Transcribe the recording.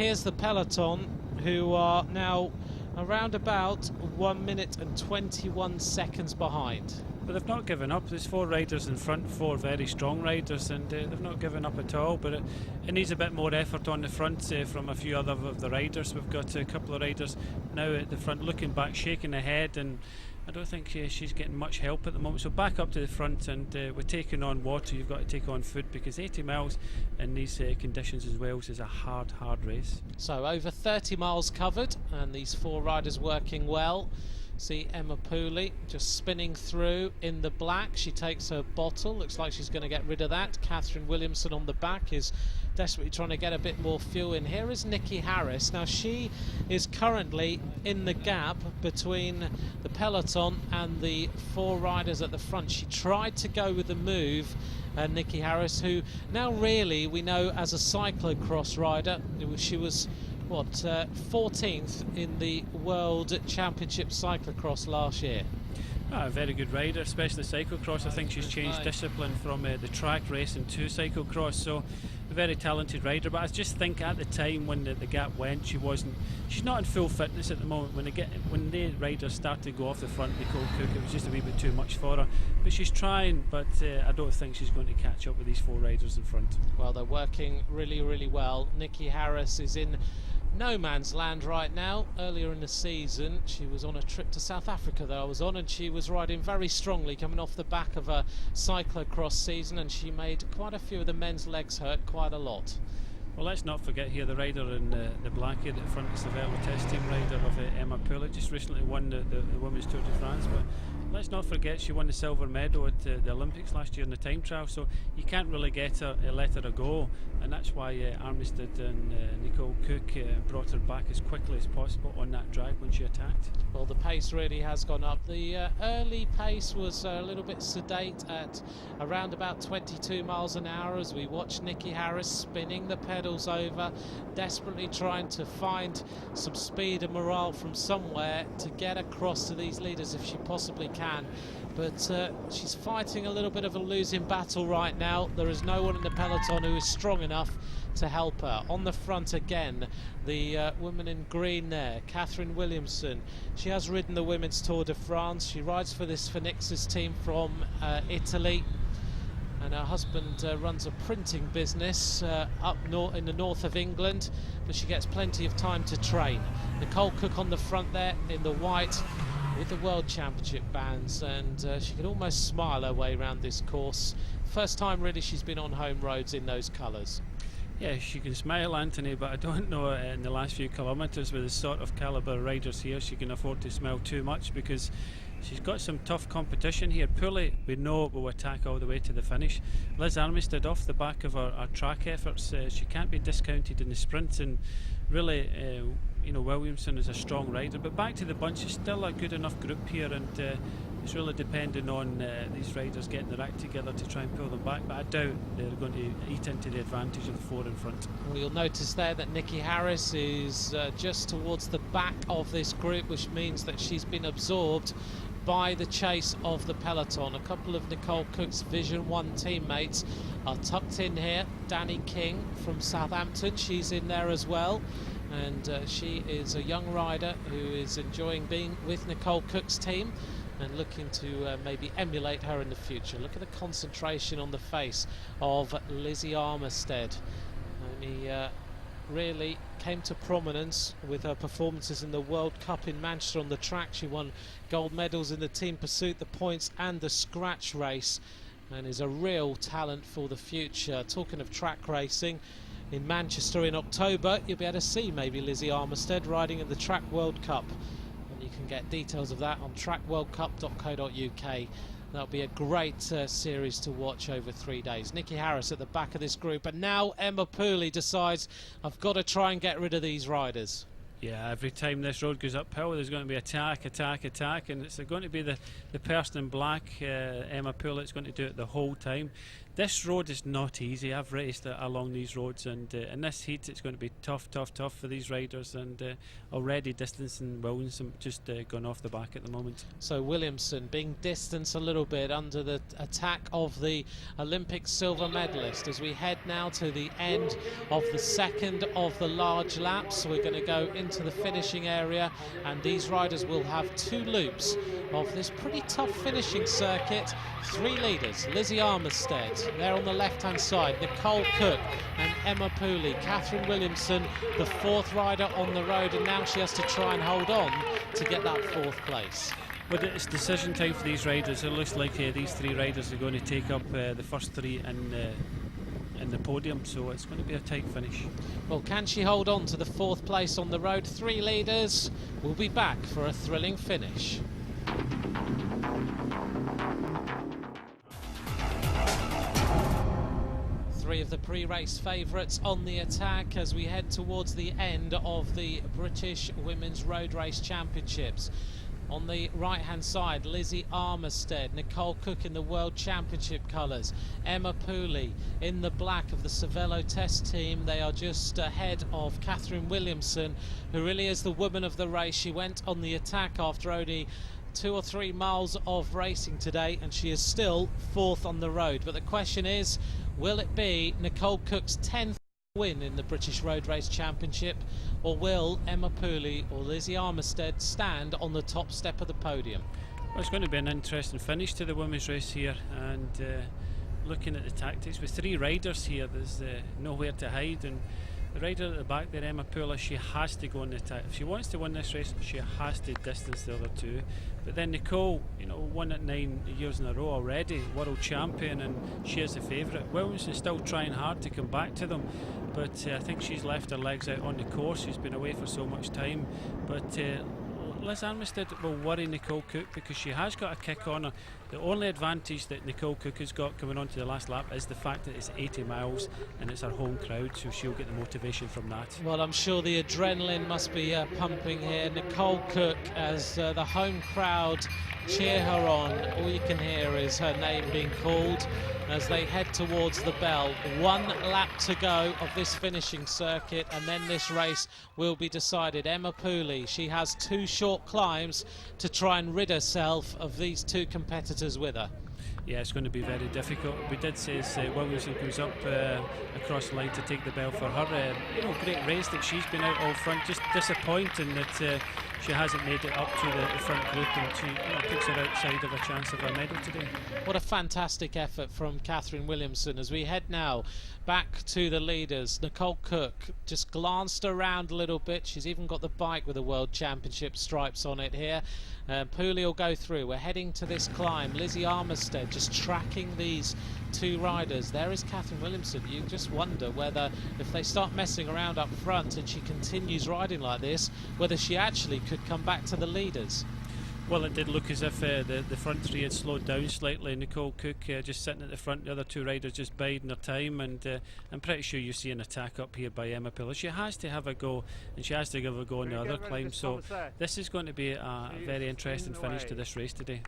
here's the peloton, who are now around about 1 minute and 21 seconds behind. But they've not given up. There's 4 riders in front, 4 very strong riders, and they've not given up at all. But it needs a bit more effort on the front from a few other of the riders. We've got a couple of riders now at the front looking back, shaking their head, and I don't think she's getting much help at the moment. So back up to the front, and we're taking on water. You've got to take on food, because 80 miles in these conditions as well is a hard race. So over 30 miles covered, and these 4 riders working well. See Emma Pooley just spinning through in the black. She takes her bottle. Looks like she's going to get rid of that. Hare Williamson on the back is desperately trying to get a bit more fuel in. Here is Nikki Harris. Now she is currently in the gap between the peloton and the 4 riders at the front. She tried to go with the move, Nikki Harris, who now really we know as a cyclocross rider. She was 14th in the World Championship cyclocross last year. A very good rider, especially cyclocross. I think she's changed discipline from the track racing to cyclocross, so a very talented rider. But I just think at the time when the gap went, she's not in full fitness at the moment. When the riders started to go off the front, Nicole Cooke, it was just a wee bit too much for her. But she's trying, but I don't think she's going to catch up with these 4 riders in front. Well, they're working really well. Nikki Harris is in no man's land right now. Earlier in the season she was on a trip to South Africa that I was on, and she was riding very strongly coming off the back of a cyclocross season, and she made quite a few of the men's legs hurt quite a lot. Well, let's not forget here the rider in the black here at the front is the Velo test team rider of Emma Pooley. Just recently won the Women's Tour de France, but let's not forget she won the silver medal at the Olympics last year in the time trial, so you can't really let her go, and that's why Armitstead and Nicole Cooke brought her back as quickly as possible on that drag when she attacked. Well, the pace really has gone up. The early pace was a little bit sedate at around about 22 miles an hour as we watched Nikki Harris spinning the pedals over, desperately trying to find some speed and morale from somewhere to get across to these leaders if she possibly can. But she's fighting a little bit of a losing battle right now. There is no one in the peloton who is strong enough to help her. On the front again, the woman in green there, Hare Williamson. She has ridden the Women's Tour de France. She rides for this Phoenix's team from Italy, and her husband runs a printing business up in the north of England, but she gets plenty of time to train. Nicole Cooke on the front there in the white with the World Championship bands, and she can almost smile her way around this course. First time really she's been on home roads in those colours. Yeah, she can smile, Anthony, but I don't know in the last few kilometres with the sort of calibre riders here she can afford to smile too much, because she's got some tough competition here. Pooley, we know, will attack all the way to the finish. Liz Armitstead, off the back of her track efforts, she can't be discounted in the sprint, and really Williamson is a strong rider. But back to the bunch, it's still a good enough group here, and it's really depending on these riders getting their act together to try and pull them back, but I doubt they're going to eat into the advantage of the 4 in front. Well, you'll notice there that Nikki Harris is just towards the back of this group, which means that she's been absorbed by the chase of the peloton. A couple of Nicole Cooke's Vision 1 teammates are tucked in here. Dani King from Southampton, she's in there as well, and she is a young rider who is enjoying being with Nicole Cooke's team and looking to maybe emulate her in the future. Look at the concentration on the face of Lizzie Armitstead. Only really came to prominence with her performances in the World Cup in Manchester on the track. She won gold medals in the team pursuit, the points and the scratch race, and is a real talent for the future. Talking of track racing, in Manchester in October you'll be able to see maybe Lizzie Armitstead riding in the Track World Cup. You can get details of that on trackworldcup.co.uk. That'll be a great series to watch over 3 days. Nikki Harris at the back of this group, and now Emma Pooley decides, I've got to try and get rid of these riders. Yeah, every time this road goes uphill there's going to be attack, and it's going to be the person in black, Emma Pooley, that's going to do it the whole time. This road is not easy. I've raced along these roads, and in this heat it's going to be tough for these riders, and already distancing Williamson just gone off the back at the moment. So Williamson being distanced a little bit under the attack of the Olympic silver medalist as we head now to the end of the second of the large laps. We're going to go into the finishing area, and these riders will have 2 loops of this pretty tough finishing circuit. 3 leaders: Lizzie Armitstead there on the left hand side, Nicole Cooke and Emma Pooley, Catherine Williamson the 4th rider on the road, and now she has to try and hold on to get that 4th place. But it's decision time for these riders. It looks like these 3 riders are going to take up the first 3 in the podium, so it's going to be a tight finish. Well, can she hold on to the 4th place on the road? 3 leaders will be back for a thrilling finish. Three of the pre-race favourites on the attack as we head towards the end of the British Women's Road Race Championships. On the right hand side, Lizzie Armitstead, Nicole Cooke in the World Championship colours, Emma Pooley in the black of the Cervelo Test team. They are just ahead of Catherine Williamson, who really is the woman of the race. She went on the attack after only 2 or 3 miles of racing today, and she is still 4th on the road. But the question is, will it be Nicole Cooke's 10th win in the British Road Race Championship, or will Emma Pooley or Lizzie Armitstead stand on the top step of the podium? Well, it's going to be an interesting finish to the women's race here, and looking at the tactics with 3 riders here, there's nowhere to hide, and the rider at the back there, Emma Pooley, she has to go on the attack. If she wants to win this race, she has to distance the other 2. But then Nicole, you know, won it 9 years in a row already, world champion, and she is the favourite. Williamson's still trying hard to come back to them, but I think she's left her legs out on the course. She's been away for so much time. But Liz Armitstead will worry Nicole Cooke because she has got a kick on her. The only advantage that Nicole Cooke has got coming on to the last lap is the fact that it's 80 miles and it's her home crowd, so she'll get the motivation from that. Well, I'm sure the adrenaline must be pumping here. Nicole Cooke, as the home crowd cheer her on, all you can hear is her name being called as they head towards the bell. 1 lap to go of this finishing circuit, and then this race will be decided. Emma Pooley, she has 2 short climbs to try and rid herself of these 2 competitors with her. Yeah, it's going to be very difficult. We did say as Williamson goes up across the line to take the bell for her. Great race that she's been out all front. Just disappointing that she hasn't made it up to the front group, and she puts her outside of a chance of a medal today. What a fantastic effort from Catherine Williamson as we head now back to the leaders. Nicole Cooke just glanced around a little bit. She's even got the bike with the World Championship stripes on it here. Pooley will go through. We're heading to this climb. Lizzie Armitstead just tracking these 2 riders. There is Catherine Williamson. You just wonder whether if they start messing around up front and she continues riding like this, whether she actually could come back to the leaders. Well, it did look as if the front 3 had slowed down slightly. Nicole Cooke just sitting at the front, the other 2 riders just biding their time, and I'm pretty sure you see an attack up here by Emma Pooley. She has to have a go, and she has to give a go on the other climb, so this is going to be a very interesting finish to this race today.